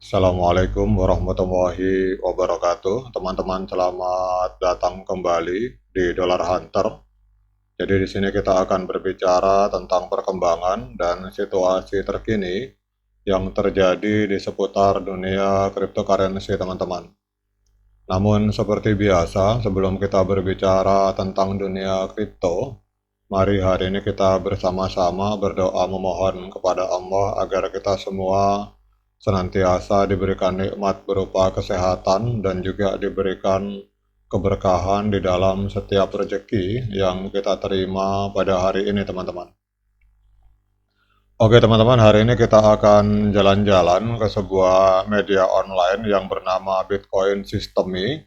Assalamualaikum warahmatullahi wabarakatuh. Teman-teman, selamat datang kembali di Dollar Hunter. Jadi di sini kita akan berbicara tentang perkembangan dan situasi terkini yang terjadi di seputar dunia cryptocurrency, teman-teman. Namun seperti biasa, sebelum kita berbicara tentang dunia kripto, mari hari ini kita bersama-sama berdoa memohon kepada Allah agar kita semua senantiasa diberikan nikmat berupa kesehatan dan juga diberikan keberkahan di dalam setiap rezeki yang kita terima pada hari ini, teman-teman. Oke, teman-teman, hari ini kita akan jalan-jalan ke sebuah media online yang bernama Bitcoin Systemy.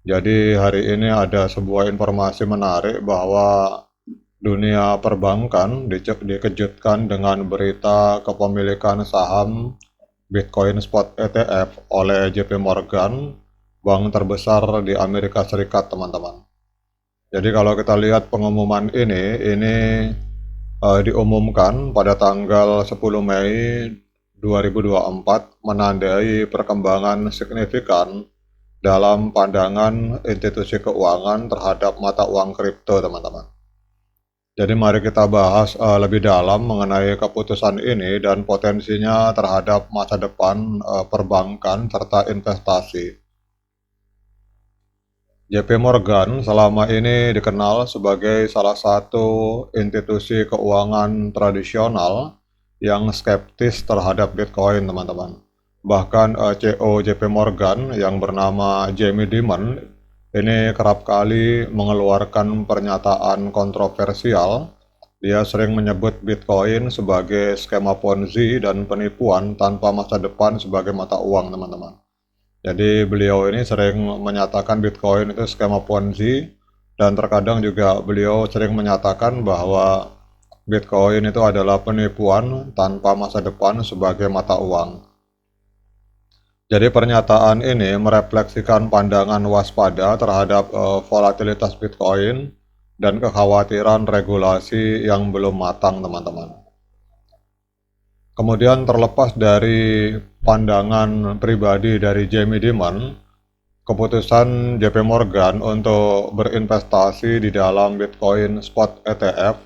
Jadi hari ini ada sebuah informasi menarik bahwa dunia perbankan dikejutkan dengan berita kepemilikan saham Bitcoin Spot ETF oleh JP Morgan, bank terbesar di Amerika Serikat, teman-teman. Jadi kalau kita lihat pengumuman ini diumumkan pada tanggal 10 Mei 2024, menandai perkembangan signifikan dalam pandangan institusi keuangan terhadap mata uang kripto, teman-teman. Jadi mari kita bahas lebih dalam mengenai keputusan ini dan potensinya terhadap masa depan perbankan serta investasi. JP Morgan selama ini dikenal sebagai salah satu institusi keuangan tradisional yang skeptis terhadap Bitcoin, teman-teman. Bahkan CEO JP Morgan yang bernama Jamie Dimon ini kerap kali mengeluarkan pernyataan kontroversial. Dia sering menyebut Bitcoin sebagai skema Ponzi dan penipuan tanpa masa depan sebagai mata uang, teman-teman. Jadi beliau ini sering menyatakan Bitcoin itu skema Ponzi, dan terkadang juga beliau sering menyatakan bahwa Bitcoin itu adalah penipuan tanpa masa depan sebagai mata uang. Jadi pernyataan ini merefleksikan pandangan waspada terhadap volatilitas Bitcoin dan kekhawatiran regulasi yang belum matang, teman-teman. Kemudian terlepas dari pandangan pribadi dari Jamie Dimon, keputusan JP Morgan untuk berinvestasi di dalam Bitcoin Spot ETF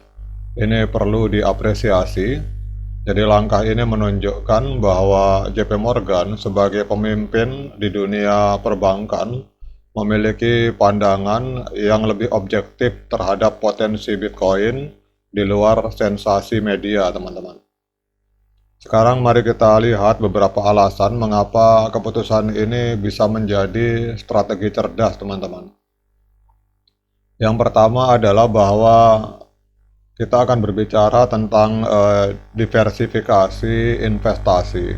ini perlu diapresiasi. Jadi langkah ini menunjukkan bahwa JP Morgan sebagai pemimpin di dunia perbankan memiliki pandangan yang lebih objektif terhadap potensi Bitcoin di luar sensasi media, teman-teman. Sekarang mari kita lihat beberapa alasan mengapa keputusan ini bisa menjadi strategi cerdas, teman-teman. Yang pertama adalah bahwa kita akan berbicara tentang diversifikasi investasi.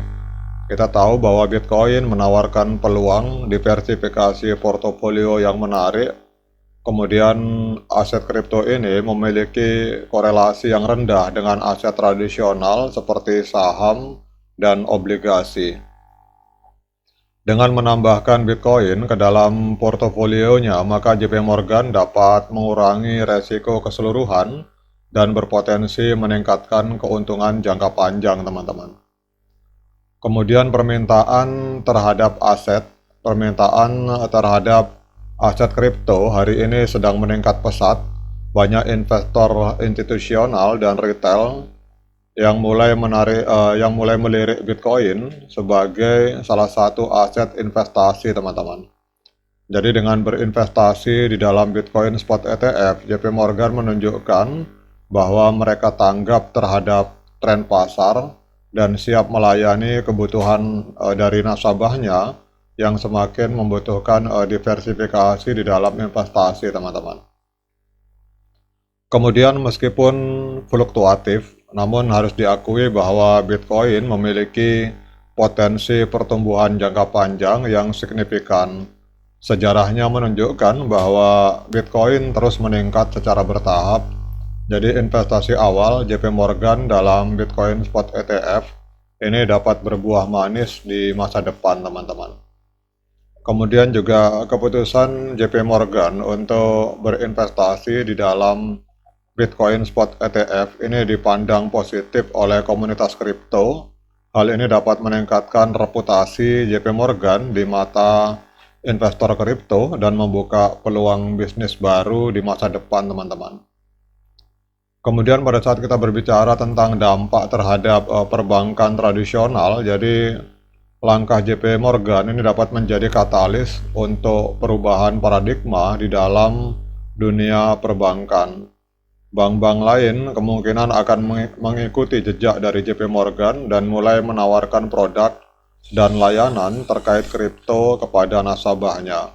Kita tahu bahwa Bitcoin menawarkan peluang diversifikasi portofolio yang menarik. Kemudian aset kripto ini memiliki korelasi yang rendah dengan aset tradisional seperti saham dan obligasi. Dengan menambahkan Bitcoin ke dalam portofolionya, maka JP Morgan dapat mengurangi resiko keseluruhan dan berpotensi meningkatkan keuntungan jangka panjang, teman-teman. Kemudian permintaan terhadap aset kripto hari ini sedang meningkat pesat. Banyak investor institusional dan retail yang mulai melirik Bitcoin sebagai salah satu aset investasi, teman-teman. Jadi dengan berinvestasi di dalam Bitcoin Spot ETF, JP Morgan menunjukkan bahwa mereka tanggap terhadap tren pasar dan siap melayani kebutuhan dari nasabahnya yang semakin membutuhkan diversifikasi di dalam investasi, teman-teman. Kemudian meskipun fluktuatif, namun harus diakui bahwa Bitcoin memiliki potensi pertumbuhan jangka panjang yang signifikan. Sejarahnya menunjukkan bahwa Bitcoin terus meningkat secara bertahap. Jadi investasi awal JP Morgan dalam Bitcoin Spot ETF ini dapat berbuah manis di masa depan, teman-teman. Kemudian juga keputusan JP Morgan untuk berinvestasi di dalam Bitcoin Spot ETF ini dipandang positif oleh komunitas kripto Hal ini dapat meningkatkan reputasi JP Morgan di mata investor kripto dan membuka peluang bisnis baru di masa depan, teman-teman. Kemudian pada saat kita berbicara tentang dampak terhadap perbankan tradisional, jadi langkah JP Morgan ini dapat menjadi katalis untuk perubahan paradigma di dalam dunia perbankan. Bank-bank lain kemungkinan akan mengikuti jejak dari JP Morgan dan mulai menawarkan produk dan layanan terkait kripto kepada nasabahnya.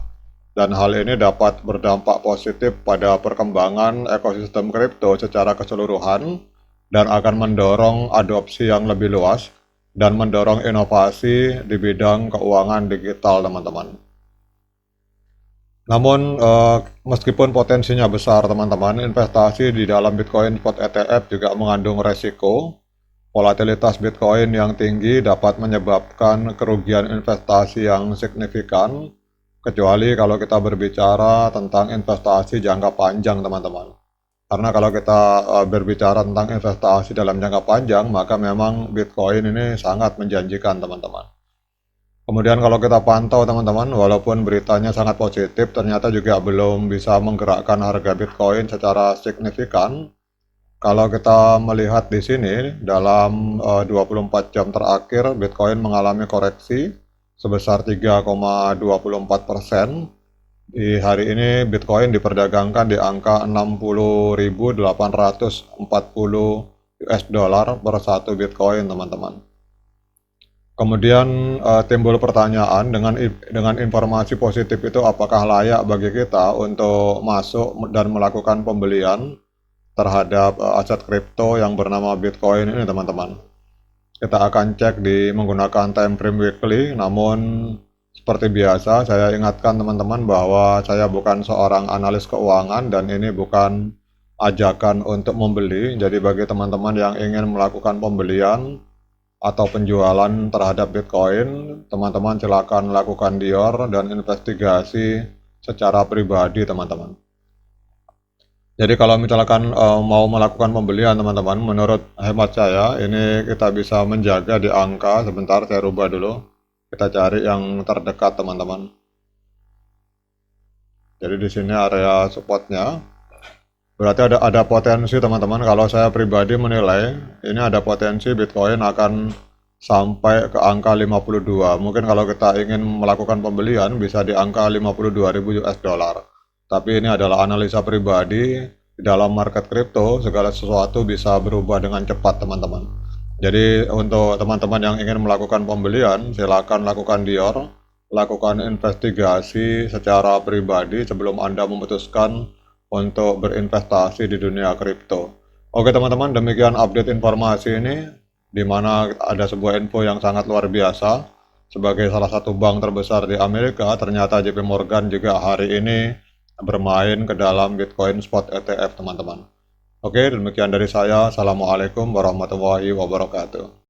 Dan hal ini dapat berdampak positif pada perkembangan ekosistem kripto secara keseluruhan dan akan mendorong adopsi yang lebih luas dan mendorong inovasi di bidang keuangan digital, teman-teman. Namun, meskipun potensinya besar, teman-teman, investasi di dalam Bitcoin Spot ETF juga mengandung resiko. Volatilitas Bitcoin yang tinggi dapat menyebabkan kerugian investasi yang signifikan, kecuali kalau kita berbicara tentang investasi jangka panjang, teman-teman. Karena kalau kita berbicara tentang investasi dalam jangka panjang, maka memang Bitcoin ini sangat menjanjikan, teman-teman. Kemudian kalau kita pantau, teman-teman, walaupun beritanya sangat positif, ternyata juga belum bisa menggerakkan harga Bitcoin secara signifikan. Kalau kita melihat di sini, dalam 24 jam terakhir, Bitcoin mengalami koreksi sebesar 3,24%. Di hari ini, Bitcoin diperdagangkan di angka 60.840 US dollar per satu Bitcoin, teman-teman. Kemudian timbul pertanyaan, dengan informasi positif itu apakah layak bagi kita untuk masuk dan melakukan pembelian terhadap aset kripto yang bernama Bitcoin ini, teman-teman. Kita akan cek menggunakan time frame weekly, namun seperti biasa saya ingatkan teman-teman bahwa saya bukan seorang analis keuangan dan ini bukan ajakan untuk membeli. Jadi bagi teman-teman yang ingin melakukan pembelian atau penjualan terhadap Bitcoin, teman-teman silakan lakukan Dior dan investigasi secara pribadi, teman-teman. Jadi kalau misalkan mau melakukan pembelian, teman-teman, menurut hemat saya ini kita bisa menjaga di angka, sebentar saya rubah dulu. Kita cari yang terdekat, teman-teman. Jadi di sini area supportnya. Berarti ada potensi, teman-teman. Kalau saya pribadi menilai ini ada potensi Bitcoin akan sampai ke angka 52. Mungkin kalau kita ingin melakukan pembelian bisa di angka 52.000 US dollar. Tapi ini adalah analisa pribadi. Di dalam market kripto segala sesuatu bisa berubah dengan cepat, teman-teman. Jadi untuk teman-teman yang ingin melakukan pembelian, silakan lakukan Dior, lakukan investigasi secara pribadi sebelum Anda memutuskan untuk berinvestasi di dunia kripto. Oke, teman-teman, demikian update informasi ini, di mana ada sebuah info yang sangat luar biasa. Sebagai salah satu bank terbesar di Amerika, ternyata JP Morgan juga hari ini bermain ke dalam Bitcoin Spot ETF, teman-teman. Oke, demikian dari saya. Assalamualaikum warahmatullahi wabarakatuh.